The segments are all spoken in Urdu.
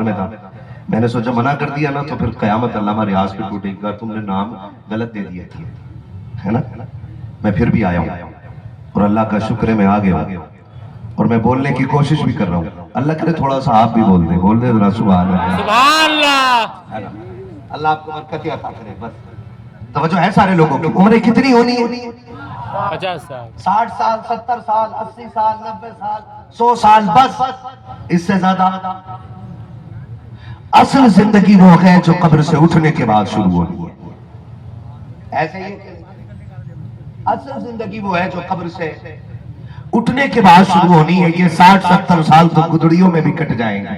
میں تھا. میں نے سوچا منع کر دیا نا تو پھر قیامت علامہ ریاض پہ ٹوٹے گی، تم نے نام غلط دے دیا تھا، ہے نا. میں پھر بھی آیا ہوں اور اللہ کا شکر ہے میں آ گیا ہوں اور میں بولنے کی کوشش بھی کر رہا ہوں. اللہ کرے تھوڑا سا آپ بھی بول دیں ذرا سبحان اللہ. سبحان اللہ. اللہ آپ کو برکت عطا کرے. بس توجہ ہے سارے لوگوں کی. عمریں کتنی ہونی ہے؟ 50 سال 60 سال 70 سال 80 سال 90 سال 100 سال، بس اس سے زیادہ. اصل زندگی وہ ہے جو قبر سے اٹھنے کے بعد شروع ہونی ہے. ایسے ہی اصل زندگی وہ ہے جو قبر سے اٹھنے کے بعد شروع ہونی ہے. یہ 60-70 سال تو گدڑیوں میں بھی کٹ جائیں گے،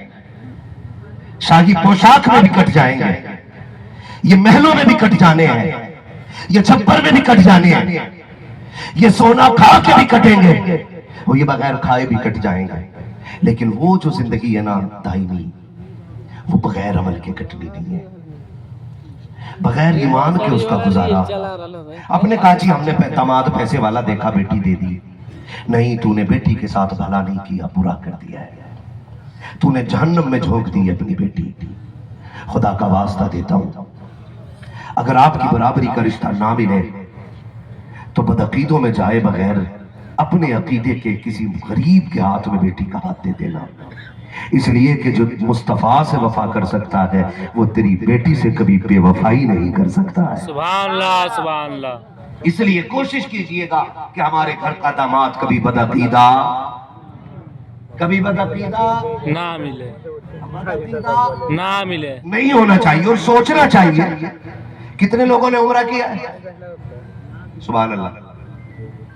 شاہی پوشاک میں بھی کٹ جائیں گے، یہ محلوں میں بھی کٹ جانے ہیں، یہ چھپر میں بھی کٹ جانے ہیں، یہ سونا کھا کے بھی کٹیں گے، اور یہ بغیر کھائے بھی کٹ جائیں گے. لیکن وہ جو زندگی ہے نا دائمی، وہ بغیر عمل کے کٹنی نہیں ہے، بغیر ایمان کے اس کا گزارا. آپ نے کہا جی ہم نے داماد پیسے والا دیکھا بیٹی دے دی. نہیں، تو نے بیٹی کے ساتھ بھلا نہیں کیا، برا کر دیا ہے. تو نے جہنم میں جھونک دی اپنی بیٹی. خدا کا واسطہ دیتا ہوں، اگر آپ کی برابری کا رشتہ نہ ملے تو بدعقیدوں میں جائے بغیر اپنے عقیدے کے کسی غریب کے ہاتھ میں بیٹی کا ہاتھ دے دینا. اس لیے کہ جو مصطفیٰ سے وفا کر سکتا ہے وہ تیری بیٹی سے کبھی بے وفائی نہیں کر سکتا ہے. سبحان اللہ سبحان اللہ. اس لیے کوشش کیجئے گا کہ ہمارے گھر کا داماد کبھی بدعقیدہ نہ ملے نہ ملے نہیں ہونا چاہیے، اور سوچنا چاہیے. کتنے لوگوں نے عمرہ کیا ہے؟ سبحان اللہ.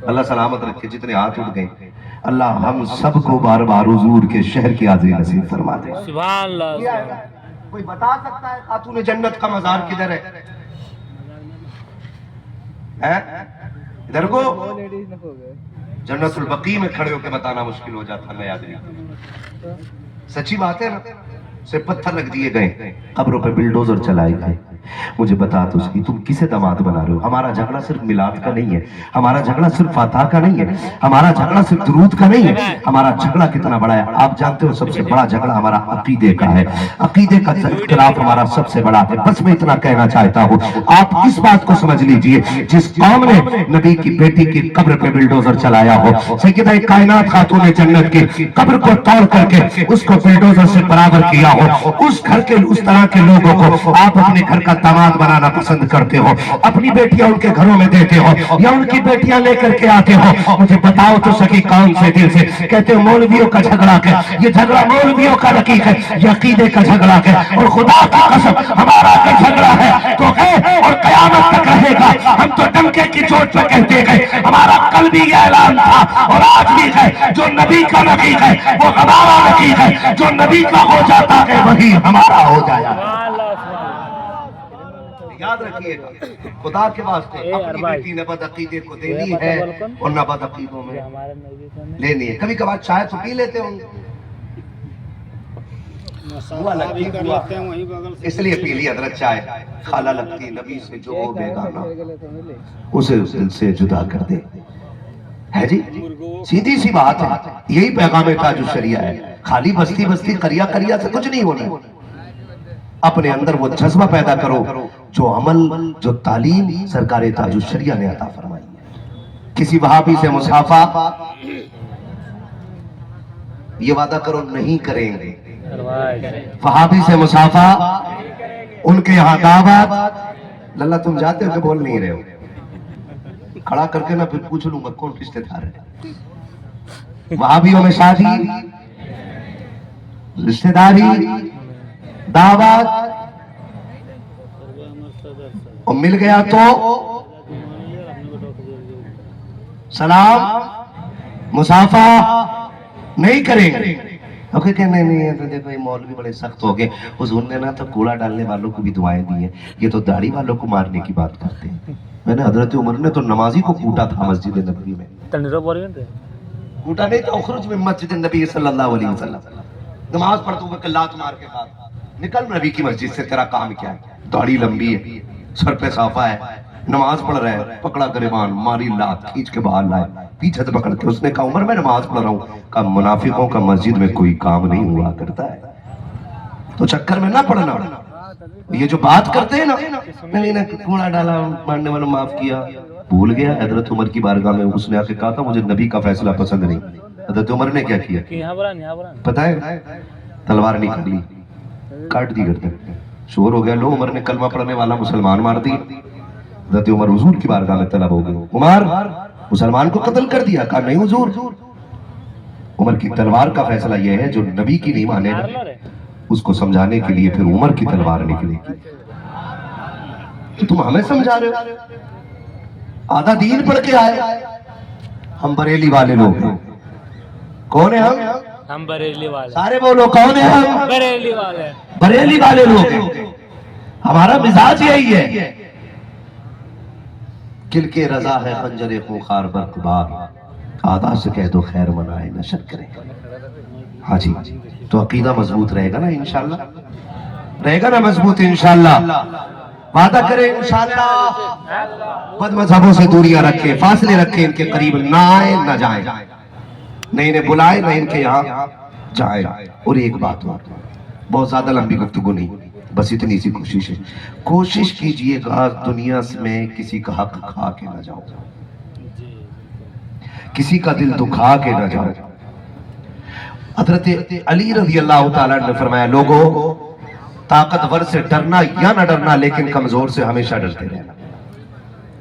اللہ سلامت رکھے جتنے ہاتھ اٹھ گئے. اللہ ہم سب کو بار بار حضور کے شہر کی حاضری نصیب فرما دے. سبحان اللہ. کوئی بتا سکتا ہے خاتون جنت کا مزار کدھر ہے؟ ادھر کو جنت البقیع میں کھڑے ہو کے بتانا مشکل ہو جاتا. اللہ یاد رکھے، سچی بات ہے نا. سے پتھر رکھ دیے گئے، قبروں پہ بلڈوزر چلائے گئے. مجھے بتا تو سکی تم کسے داماد بنا رہے ہو؟ ہمارا جھگڑا صرف میلاد کا نہیں ہے، ہمارا جھگڑا صرف فاتحہ کا نہیں ہے، ہمارا جھگڑا صرف درود کا نہیں ہے. ہمارا جھگڑا کتنا بڑا ہے آپ جانتے ہو؟ سب سے بڑا جھگڑا ہمارا عقیدے کا ہے. عقیدے کا اختلاف ہمارا سب سے بڑا ہے. بس میں اتنا کہنا چاہتا ہوں، آپ اس بات کو سمجھ لیجئے، جس قوم نے نبی کی بیٹی کی قبر پہ بلڈوزر چلایا ہو، سیدہ کائنات خاتون جنت کی قبر کو توڑ کر کے اس کو بلڈوزر سے برابر کیا ہو، اس گھر کے اس طرح کے لوگوں کو آپ اپنے گھر کا داماد بنانا پسند کرتے ہو، اپنی بیٹیاں ان کے گھروں میں دیتے ہو یا ان کی بیٹیاں لے کر کے آتے ہو. مجھے بتاؤ تو سکی کون سے دل سے کہتے ہیں مولویوں کا جھگڑا ہے، یہ جھگڑا مولویوں کا رقیق ہے، یہ عقیدے کا جھگڑا ہے. اور خدا کی قسم ہمارا جو جھگڑا ہے تو ہے اور قیامت تک رہے گا. ہم تو ڈنکے کی چوٹ پہ کہتے گئے، ہمارا کل بھی یہ اعلان تھا اور آج بھی ہے، جو نبی کا رقیق ہے وہ ہمارا رقیق ہے، جو نبی کا ہو جاتا ہے وہی ہمارا ہو جایا. یاد رکھیے گا خدا کے واسطے، اپنی بیٹی نے بدعقیدے کو دینی ہے اور نہ بدعقیدوں میں لینی ہے. کبھی کبھار چائے تو پی لیتے ہوں گے، اس لیے پی لی حضرت چائے. خالہ لگتی نبی سے جو ہو بیگانہ اسے اس دل سے جدا کر دے. ہے جی سیدھی سی بات ہے، یہی پیغام تاج الشریعہ ہے. خالی بستی بستی قریہ قریہ سے کچھ نہیں ہونا. اپنے اندر وہ جذبہ پیدا کرو جو عمل جو تعلیم سرکار تاج الشریعہ نے عطا فرمائی ہے. کسی وہابی سے مصافحہ یہ وعدہ کرو نہیں کریں گے. وہابی سے مصافحہ، ان کے یہاں دعوت. للہ تم جاتے ہو کہ بول نہیں رہے ہو؟ کھڑا کر کے نہ پھر پوچھ لوں گا کون رشتے دار ہے. وہابیوں میں شادی، رشتے داری، دعوت، اور مل گیا تو سلام مصافحہ نہیں کریں گے. کہ نہیں تو دیکھو یہ مولوی بڑے سخت ہو گئے، حضور نے نا تو کوڑا ڈالنے والوں کو بھی دعائیں دی ہیں، یہ تو داڑھی والوں کو مارنے کی بات کرتے ہیں. میں نے حضرت عمر نے تو نمازی کو کوٹا تھا مسجد نبوی میں. کوٹا نہیں تھا، اخرج من مسجد نبی صلی اللہ علیہ وسلم. نماز پڑھتے ہوئے لات مار کے بعد نکل نبی کی مسجد سے، تیرا کام کیا ہے؟ داڑھی لمبی ہے، سر پہ صافہ ہے، نماز پڑھ رہے ہیں، پکڑا گریبان، ماری لات، کھینچ کے باہر لائے، پیچھے سے پکڑ کے. اس نے کہا عمر میں نماز پڑھ رہا ہوں. کہا منافقوں کا مسجد میں کوئی کام نہیں ہوا کرتا ہے. تو چکر میں نہ پڑنا. یہ جو بات کرتے ہیں نا نہیں نے کوڑا ڈالا ماننے والا معاف کیا, بھول گیا حضرت عمر کی بارگاہ میں اس نے آ کے کہا تھا مجھے نبی کا فیصلہ پسند نہیں. حضرت عمر نے کیا کیا پتہ ہے؟ تلوار نکال لی, کاٹ دی گردن. شور ہو گیا, لو عمر نے کلمہ پڑھنے والا مسلمان مار دی. حضرت عمر حضور کی بارگاہ میں طلب ہو گئے, عمر مسلمان کو قتل کر دیا. کہا نہیں حضور, عمر کی تلوار کا فیصلہ یہ ہے جو نبی کی نہیں مانے گا اس کو سمجھانے کے لیے پھر عمر کی تلوار نکلے گی. تو تم ہمیں سمجھا رہے ہو, آدھا دین پڑھ کے آئے. ہم بریلی والے لوگ ہیں. کون ہیں ہم بریلی والے. سارے بولو کون ہیں ہم؟ بریلی والے. بریلی والے لوگ ہیں. ہمارا مزاج یہی ہے. کل کے رضا ہے خنجر خونخوار برق بار, آدھا سے کہہ دو خیر منائے نشر کریں. ہاں جی, تو عقیدہ مضبوط رہے گا نا انشاءاللہ, رہے گا نا مضبوط انشاءاللہ. وعدہ کریں انشاءاللہ بد مذہبوں سے دوریاں رکھیں, فاصلے رکھیں, ان کے قریب نہ آئیں نہ جائیں, نہ انہیں بلائیں نہ ان کے یہاں جائیں. اور ایک بات اور, بہت زیادہ لمبی گفتگو نہیں, بس اتنی سی کوشش ہے. کوشش کیجئے گا دنیا میں کسی کا حق کھا کے نہ جاؤ, کسی کا دل دکھا کے نہ جاؤ. حضرت علی رضی اللہ تعالیٰ نے فرمایا لوگوں طاقتور سے ڈرنا یا نہ ڈرنا لیکن کمزور سے ہمیشہ ڈرتے رہنا.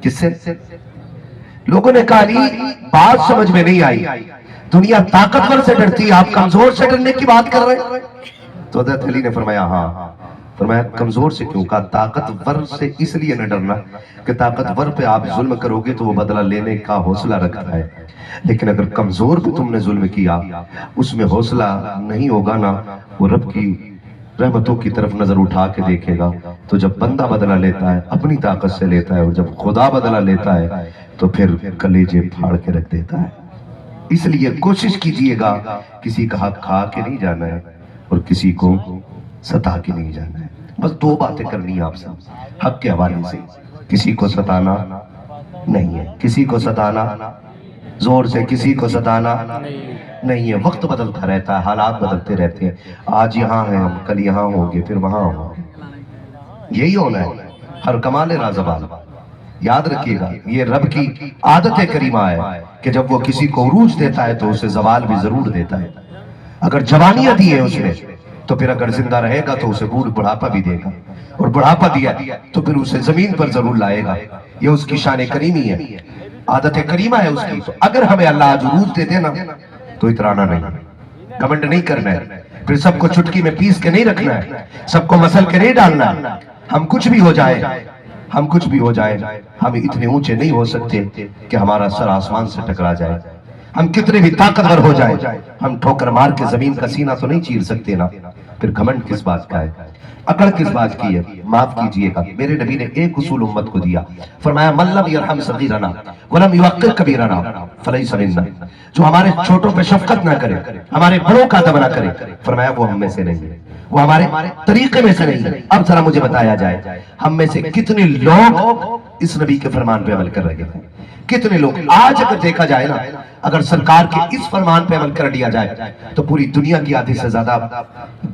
کس سے؟ لوگوں نے کہا علی بات سمجھ میں نہیں آئی, دنیا طاقتور سے ڈرتی, آپ کمزور سے ڈرنے کی بات کر رہے ہیں. تو حضرت علی نے فرمایا ہاں. فرمایا کمزور سے کیوں؟ کہا طاقتور سے اس لیے نہ ڈرنا کہ طاقتور پہ آپ ظلم کرو گے تو وہ بدلہ لینے کا حوصلہ رکھتا ہے, لیکن اگر کمزور پہ تم نے ظلم کیا اس میں حوصلہ نہیں ہوگا نا, وہ رب کی رحمتوں کی طرف نظر اٹھا کے دیکھے گا. تو جب بندہ بدلہ لیتا ہے اپنی طاقت سے لیتا ہے, اور جب خدا بدلہ لیتا ہے تو پھر کلیجے پھاڑ کے رکھ دیتا ہے. اس لیے کوشش کیجئے گا کسی کا حق کھا کے نہیں جانا ہے اور کسی کو ستا کے نہیں جانا ہے. بس دو باتیں کرنی ہیں آپ سے حق کے حوالے سے, کسی کو ستانا نہیں ہے, کسی کو ستانا زور سے کسی کو ستانا نہیں ہے. وقت بدلتا رہتا ہے, حالات بدلتے رہتے ہیں. آج یہاں ہیں ہم, کل یہاں ہوں گے, پھر وہاں ہوں گے. یہی ہونا ہے. ہر کمال رازبان. یاد رکھیے گا یہ رب کی عادت کریمہ ہے کہ جب وہ کسی کو عروج دیتا ہے تو اسے زوال بھی ضرور دیتا ہے. اگر جوانیاں دی ہے اس نے تو پھر اگر زندہ رہے گا تو اسے بڑھاپا بھی دے گا, اور بڑھاپا دیا تو پھر اسے زمین پر ضرور لائے گا. یہ اس کی شان کریمی ہے, عادت کریمہ ہے اس کی. تو اگر ہمیں اللہ آج عروج دے دینا تو اترانا نہیں, گھمنڈ نہیں کرنا ہے, پھر سب کو چٹکی میں پیس کے نہیں رکھنا ہے, سب کو مسل کے نہیں ڈالنا ہے. ہم کچھ بھی ہو جائے, ہم کچھ بھی ہو جائے, ہم اتنے اونچے نہیں ہو سکتے کہ ہمارا سر آسمان سے ٹکرا جائے. ہم کتنے بھی طاقتور ہو جائیں, ہم ٹھوکر مار کے زمین کا سینہ تو نہیں چیر سکتے نا. پھر گھمنڈ کس بات کا ہے, اکڑ کس بات کی ہے؟ معاف کیجئے گا, میرے نبی نے ایک اصول امت کو دیا, فرمایا من لم یرحم صغیرنا ولم یوقر کبیرنا فلیس منا. جو ہمارے چھوٹوں پہ شفقت نہ کرے, ہمارے بڑوں کا ادب نہ کرے, فرمایا وہ ہم میں سے نہیں ہے, وہ ہمارے طریقے میں سے نہیں ہے. اب ذرا مجھے بتایا جائے ہم میں سے کتنے لوگ اس نبی کے فرمان پہ عمل کر رہے ہیں؟ کتنے لوگ؟ آج اگر دیکھا جائے نا, اگر سرکار کے اس فرمان پہ عمل کر لیا جائے تو پوری دنیا کی آدھی سے زیادہ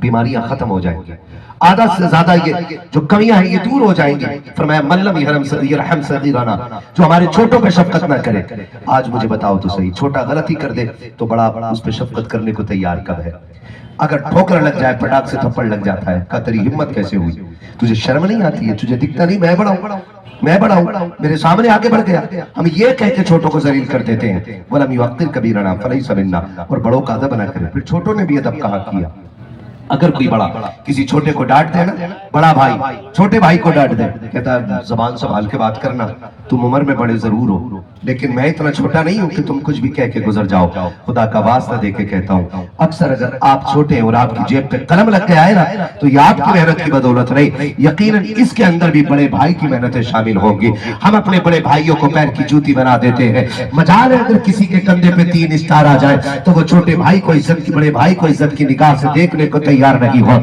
بیماریاں ختم ہو جائیں گی, آدھا سے زیادہ یہ جو کمیاں ہیں یہ دور ہو جائیں گی. فرمایا من لم یرحم صغیرنا, جو ہمارے چھوٹوں پہ شفقت نہ کرے. آج مجھے بتاؤ تو صحیح, چھوٹا غلطی کر دے تو بڑا اس پہ شفقت کرنے کو تیار کب ہے؟ اگر ٹھوکر لگ جائے, پٹاک سے تھپڑ لگ جاتا ہے, کہ تیری ہمت کیسے ہوئی؟ تجھے شرم نہیں آتی ہے؟ تجھے دکھتا نہیں میں بڑا ہوں, میں بڑا ہوں, میرے سامنے آگے بڑھ گیا؟ ہم یہ کہہ کے چھوٹوں کو ذلیل کر دیتے ہیں وَلَمْ يُوَقِّرْ كَبِيرَنَا فَلَيْسَ مِنَّا, اور بڑوں کا ادب نہ کرے. پھر چھوٹوں نے بھی ادب کہاں کیا؟ اگر کوئی بڑا کسی چھوٹے کو ڈانٹ دے نا, بڑا بھائی چھوٹے بھائی کو ڈانٹ دے, کہتا ہے زبان سنبھال کے بات کرنا, تم عمر میں بڑے ضرور ہو لیکن میں اتنا چھوٹا نہیں ہوں کہ تم کچھ بھی کہہ کے گزر جاؤ. خدا کا واسطہ دے کے کہتا ہوں, اکثر اگر آپ چھوٹے ہیں اور آپ کی جیب پہ قلم لگ کے آئے نا تو یہ آپ کی محنت کی بدولت نہیں, یقیناً اس کے اندر بھی بڑے بھائی کی محنتیں شامل ہوں گی. ہم اپنے بڑے بھائیوں کو پیر کی جوتی بنا دیتے ہیں. مجال ہے اگر کسی کے کندھے پہ 3 اسٹار آ جائے تو وہ چھوٹے بھائی کو عزت کی, بڑے بھائی کو عزت کی نگاہ سے دیکھنے کو تیار نہیں ہو.